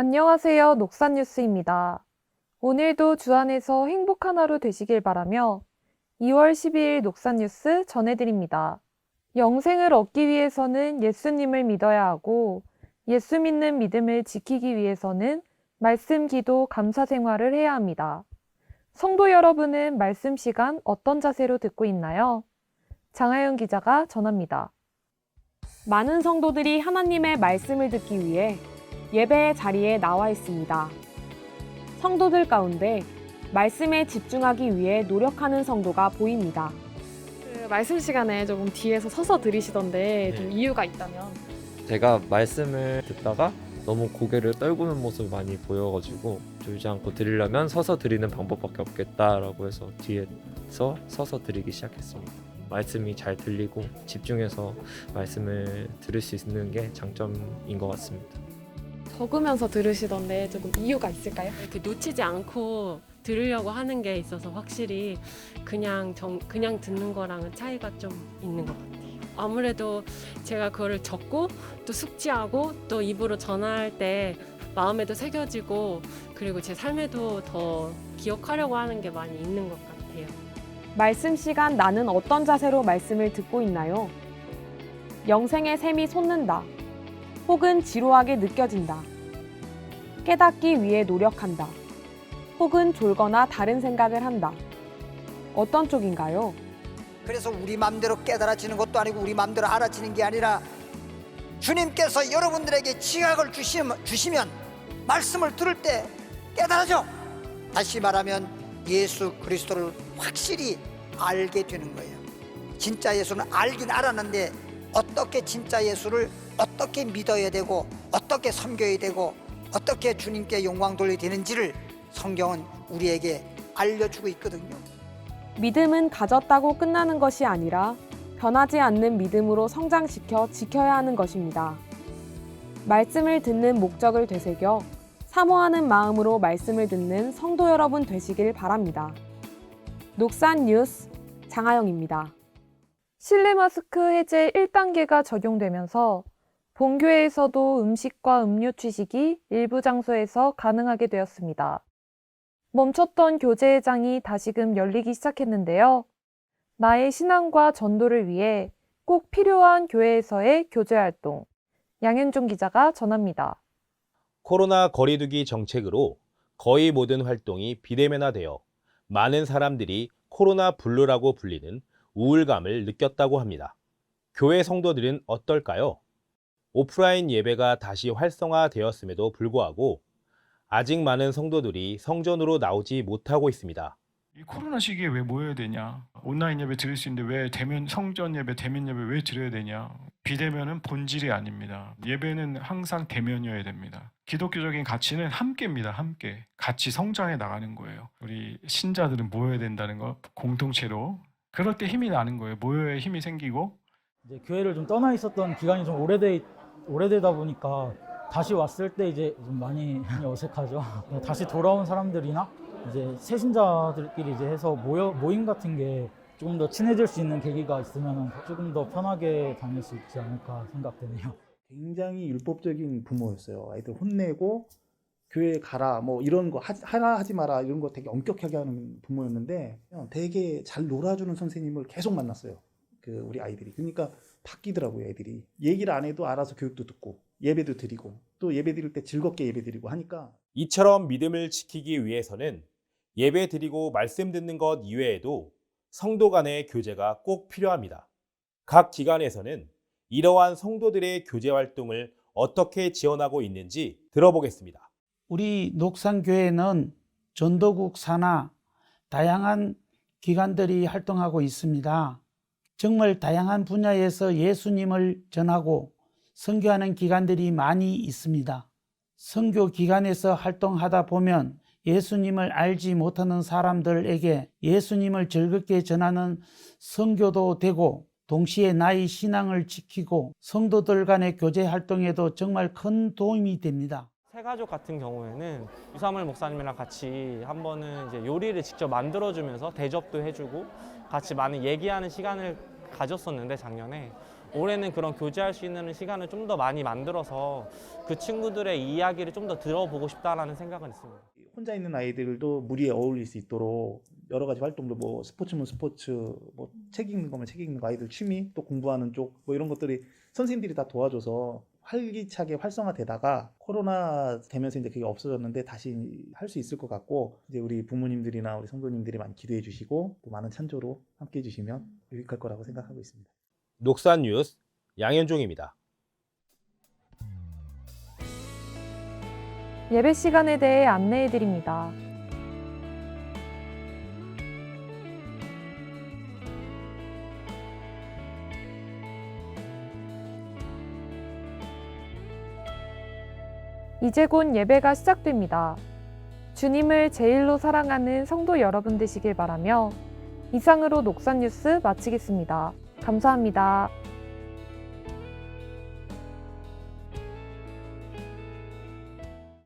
안녕하세요. 녹산뉴스입니다. 오늘도 주안에서 행복한 하루 되시길 바라며 2월 12일 녹산뉴스 전해드립니다. 영생을 얻기 위해서는 예수님을 믿어야 하고 예수 믿는 믿음을 지키기 위해서는 말씀 기도 감사 생활을 해야 합니다. 성도 여러분은 말씀 시간 어떤 자세로 듣고 있나요? 장하영 기자가 전합니다. 많은 성도들이 하나님의 말씀을 듣기 위해 예배의 자리에 나와 있습니다. 성도들 가운데 말씀에 집중하기 위해 노력하는 성도가 보입니다. 말씀 시간에 조금 뒤에서 서서 들으시던데 좀 네. 이유가 있다면? 제가 말씀을 듣다가 너무 고개를 떨구는 모습이 많이 보여가지고 졸지 않고 드리려면 서서 드리는 방법밖에 없겠다라고 해서 뒤에서 서서 드리기 시작했습니다. 말씀이 잘 들리고 집중해서 말씀을 들을 수 있는 게 장점인 것 같습니다. 적으면서 들으시던데 조금 이유가 있을까요? 이렇게 놓치지 않고 들으려고 하는 게 있어서 확실히 그냥 듣는 거랑은 차이가 좀 있는 것 같아요. 아무래도 제가 그거를 적고 또 숙지하고 또 입으로 전할 때 마음에도 새겨지고 그리고 제 삶에도 더 기억하려고 하는 게 많이 있는 것 같아요. 말씀 시간 나는 어떤 자세로 말씀을 듣고 있나요? 영생의 샘이 솟는다. 혹은 지루하게 느껴진다. 깨닫기 위해 노력한다. 혹은 졸거나 다른 생각을 한다. 어떤 쪽인가요? 그래서 우리 마음대로 깨달아지는 것도 아니고 우리 마음대로 알아지는 게 아니라 주님께서 여러분들에게 지각을 주시면 말씀을 들을 때 깨달아져. 다시 말하면 예수 그리스도를 확실히 알게 되는 거예요. 진짜 예수는 알긴 알았는데 어떻게 진짜 예수를 어떻게 믿어야 되고 어떻게 섬겨야 되고 어떻게 주님께 영광 돌려야 되는지를 성경은 우리에게 알려주고 있거든요. 믿음은 가졌다고 끝나는 것이 아니라 변하지 않는 믿음으로 성장시켜 지켜야 하는 것입니다. 말씀을 듣는 목적을 되새겨 사모하는 마음으로 말씀을 듣는 성도 여러분 되시길 바랍니다. 녹산 뉴스 장하영입니다. 실내 마스크 해제 1단계가 적용되면서 본교회에서도 음식과 음료 취식이 일부 장소에서 가능하게 되었습니다. 멈췄던 교제회장이 다시금 열리기 시작했는데요. 나의 신앙과 전도를 위해 꼭 필요한 교회에서의 교제활동, 양현종 기자가 전합니다. 코로나 거리두기 정책으로 거의 모든 활동이 비대면화되어 많은 사람들이 코로나 블루라고 불리는 우울감을 느꼈다고 합니다. 교회 성도들은 어떨까요? 오프라인 예배가 다시 활성화되었음에도 불구하고 아직 많은 성도들이 성전으로 나오지 못하고 있습니다. 이 코로나 시기에 왜 모여야 되냐? 온라인 예배 드릴 수 있는데 왜 성전 예배, 대면 예배 왜 드려야 되냐? 비대면은 본질이 아닙니다. 예배는 항상 대면이어야 됩니다. 기독교적인 가치는 함께입니다. 함께. 같이 성장해 나가는 거예요. 우리 신자들은 모여야 된다는 거 공동체로. 그럴 때 힘이 나는 거예요. 모여야 힘이 생기고. 이제 교회를 좀 떠나 있었던 기간이 좀 오래되다 보니까 다시 왔을 때 이제 좀 많이 어색하죠. 다시 돌아온 사람들이나 이제 새신자들끼리 이제 해서 모임 같은 게 조금 더 친해질 수 있는 계기가 있으면 조금 더 편하게 다닐 수 있지 않을까 생각되네요. 굉장히 율법적인 부모였어요. 아이들 혼내고 교회 가라 뭐 이런 거 하라 하지 마라 이런 거 되게 엄격하게 하는 부모였는데 되게 잘 놀아주는 선생님을 계속 만났어요. 우리 아이들이. 그러니까 바뀌더라고요. 애들이. 얘기를 안 해도 알아서 교육도 듣고 예배도 드리고 또 예배 드릴 때 즐겁게 예배 드리고 하니까 이처럼 믿음을 지키기 위해서는 예배 드리고 말씀 듣는 것 이외에도 성도 간의 교제가 꼭 필요합니다. 각 기관에서는 이러한 성도들의 교제 활동을 어떻게 지원하고 있는지 들어보겠습니다. 우리 녹산교회는 전도국 산하 다양한 기관들이 활동하고 있습니다. 정말 다양한 분야에서 예수님을 전하고 선교하는 기관들이 많이 있습니다. 선교 기관에서 활동하다 보면 예수님을 알지 못하는 사람들에게 예수님을 즐겁게 전하는 선교도 되고 동시에 나의 신앙을 지키고 성도들 간의 교제 활동에도 정말 큰 도움이 됩니다. 새가족 같은 경우에는 유사물 목사님이랑 같이 한 번은 이제 요리를 직접 만들어주면서 대접도 해주고 같이 많은 얘기하는 시간을 가졌었는데 작년에 올해는 그런 교제할 수 있는 시간을 좀 더 많이 만들어서 그 친구들의 이야기를 좀 더 들어보고 싶다라는 생각은 있습니다. 혼자 있는 아이들도 무리에 어울릴 수 있도록 여러 가지 활동들, 뭐 스포츠면 스포츠, 뭐 책 읽는 거면 책 읽는 거, 아이들 취미, 또 공부하는 쪽, 뭐 이런 것들이 선생님들이 다 도와줘서 활기차게 활성화되다가 코로나 되면서 이제 그게 없어졌는데 다시 할 수 있을 것 같고, 이제 우리 부모님들이나 우리 성도님들이 많이 기도해 주시고 또 많은 찬조로 함께 해 주시면 유익할 거라고 생각하고 있습니다. 녹산 뉴스 양현종입니다. 예배 시간에 대해 안내해 드립니다. 이제 곧 예배가 시작됩니다. 주님을 제일로 사랑하는 성도 여러분 되시길 바라며 이상으로 녹산 뉴스 마치겠습니다. 감사합니다.